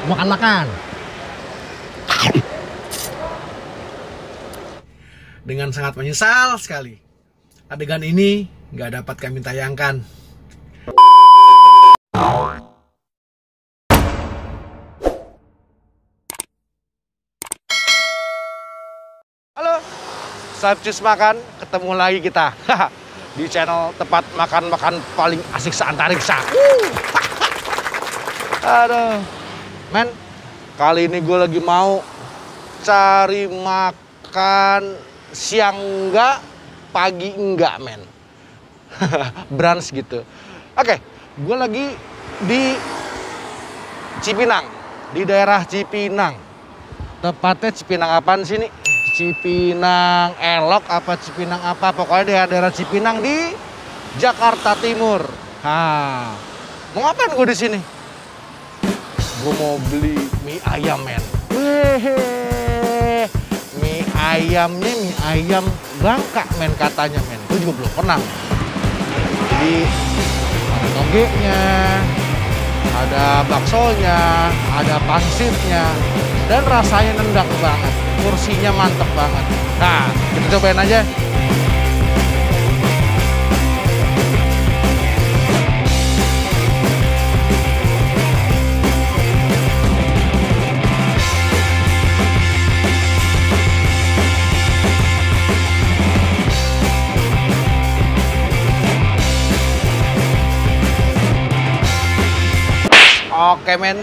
Makan-makan. Dengan sangat menyesal sekali, adegan ini nggak dapat kami tayangkan. Halo, Saib Cus Makan, ketemu lagi kita di channel tempat makan-makan paling asik seantariksa. Aduh, men, kali ini gue lagi mau cari makan siang enggak, pagi enggak, men. Brunch gitu. Oke, gue lagi di Cipinang, di daerah Cipinang. Tepatnya Cipinang apaan sih nih? Cipinang Elok apa Cipinang apa? Pokoknya daerah Cipinang di Jakarta Timur. Nah, mau ngapain gue di sini? Gue mau beli mie ayam, men. Mie ayamnya mie ayam Bangka, men, katanya, men. Gue juga belum pernah. Jadi ada togenya, ada baksonya, ada pangsitnya, dan rasanya nendang banget. Kursinya mantep banget. Nah, kita cobain aja. Oke, men,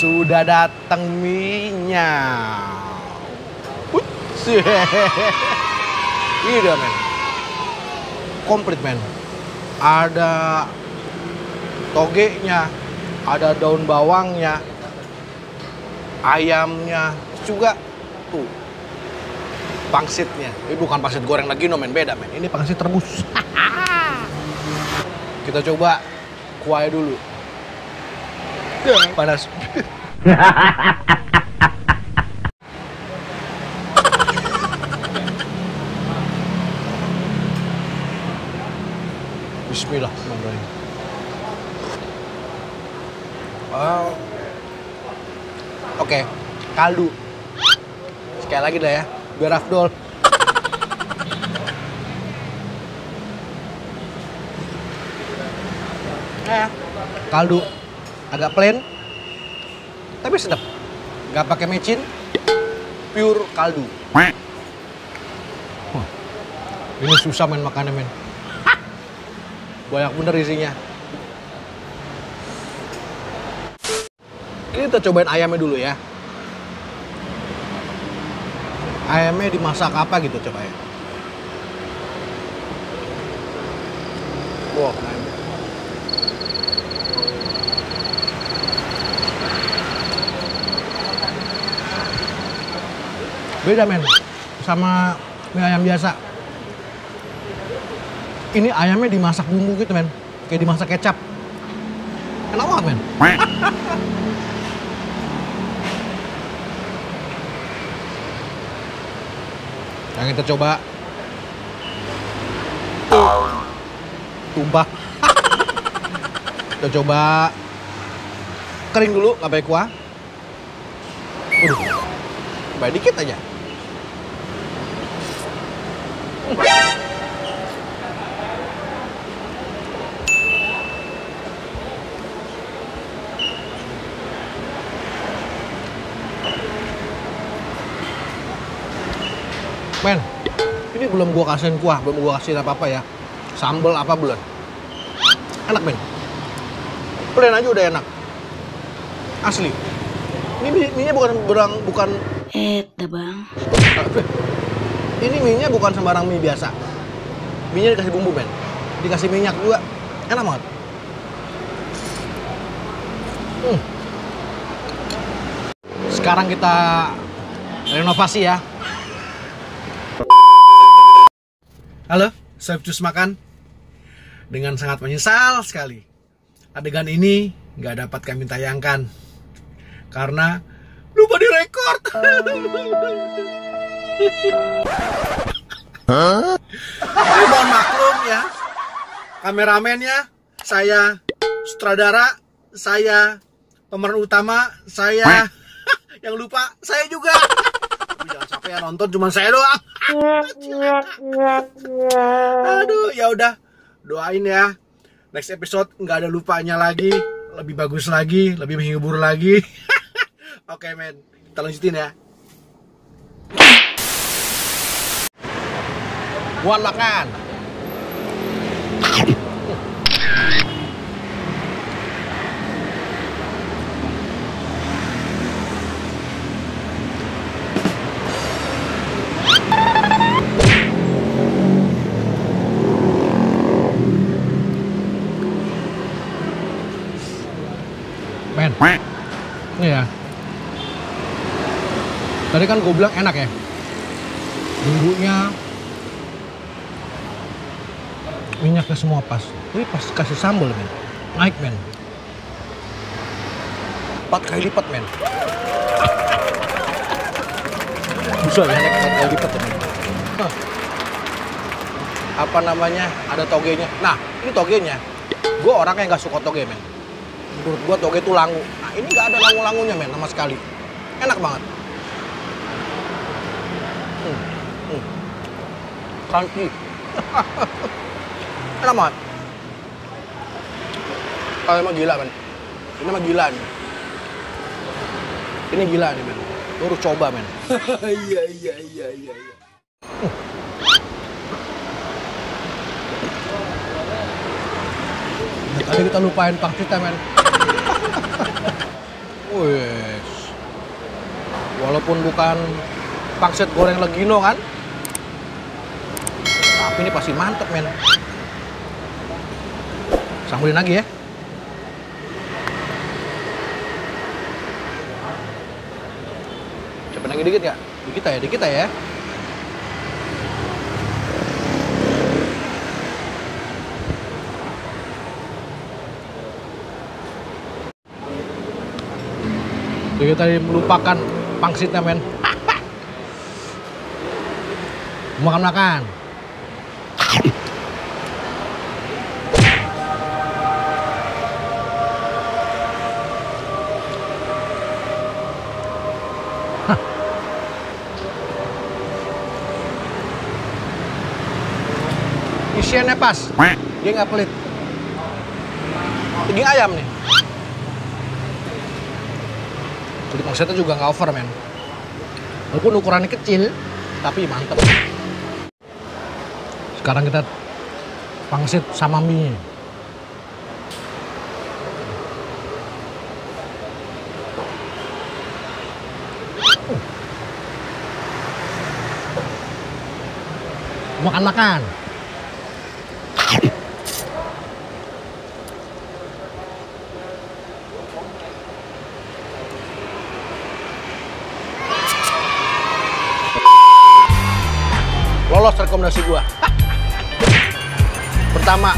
sudah datang mie-nya. Ini dia, men. Komplit, men. Ada togenya, ada daun bawangnya, ayamnya, juga tuh pangsitnya. Ini bukan pangsit goreng lagi, no, men, beda, men. Ini pangsit rebus. Kita coba kuahnya dulu. Panas. Bismillahirrahmanirrahim. Oke, kaldu. Sekali lagi dah ya, biar afdol. Kaldu agak plain, tapi sedap. Nggak pakai mecin, pure kaldu. Wah, ini susah, men, makannya, men. Banyak bener isinya. Ini kita cobain ayamnya dulu ya. Ayamnya dimasak apa gitu, coba ya. Wow, beda, men, sama mie ayam biasa. Ini ayamnya dimasak bumbu gitu, men, kayak dimasak kecap. Enak banget, men. Yang kita coba tumpah. Kita coba kering dulu, nggak pakai kuah. Coba dikit aja. Men, ini belum gua kasihin kuah, belum gua kasihin apa-apa ya. Sambal apa belum? Enak, men. Plain aja udah enak. Asli. Ini mie-nya bukan Bang. Ini mie-nya bukan sembarang mie biasa. Mie-nya dikasih bumbu, men. Dikasih minyak juga. Enak banget. Sekarang kita renovasi ya. Halo, Saib Cus Makan. Dengan sangat menyesal sekali, adegan ini nggak dapat kami tayangkan karena lupa direkord. Jadi mohon maklum ya, kameramennya saya, sutradara saya, pemeran utama saya. Yang lupa saya juga. Jangan sampai yang nonton cuma saya doang. Aduh, ya udah. Doain ya. Next episode nggak ada lupanya lagi, lebih bagus lagi, lebih menghibur lagi. Oke, men. Kita lanjutin ya. Buat makan. Men, ini ya. Tadi kan gue bilang enak ya. Bumbunya, minyaknya semua pas. Ini pas kasih sambal, men. Naik, men. 4 kali lipat, men. Bisa ya, naik 4 kali lipat, men. Apa namanya? Ada togenya. Nah, ini togenya. Gue orang yang gak suka toge, men. Menurut gua toge itu langu. Nah, ini nggak ada langu-langunya, men, sama sekali. Enak banget. Crunchy. Enak banget. Kalau emang gila, men. Ini emang gila nih. Ini gila nih, men. Lu harus coba, men. Iya. Tadi kita lupain pangsitnya, men. Wes. Walaupun bukan pangsit goreng Legino kan, tapi ini pasti mantep, men. Sambulin lagi ya. Coba lagi dikit ya. Dikit ya. Jadi tadi melupakan pangsitnya, men. Makan. Isiannya pas, dia nggak pelit. Daging ayam nih. Jadi pangsitnya juga nggak over, men. Walaupun ukurannya kecil, tapi mantep. Sekarang kita pangsit sama mie. Makan. Lolos rekomendasi gua. Pertama,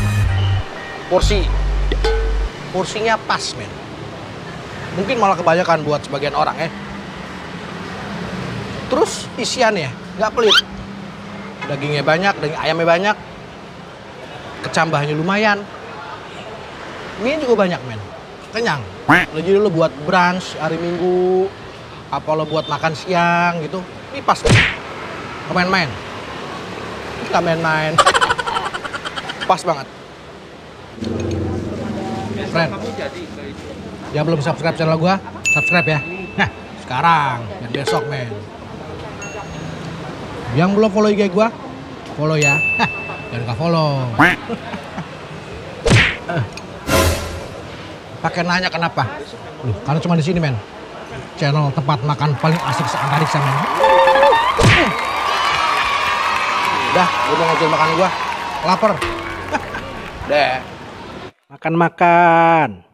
porsinya pas, men. Mungkin malah kebanyakan buat sebagian orang ya. Terus isiannya nggak pelit. Dagingnya banyak, daging ayamnya banyak. Kecambahnya lumayan. Mie juga banyak, men. Kenyang. Jadi lo buat brunch hari Minggu, apa lo buat makan siang gitu, ini pas. Nggak main-main. Nggak main-main. Pas banget. Friend, yang belum subscribe channel gua, subscribe ya. Nah, sekarang dan besok, men. Yang belum follow IG gua, follow ya. Jangan nggak follow. Pakai nanya kenapa? Loh, karena cuma di sini, men. Channel tempat makan paling asik se-Antariksa, men. Udah, gue mau ngecil makan gua. Lapar. Deh. Makan.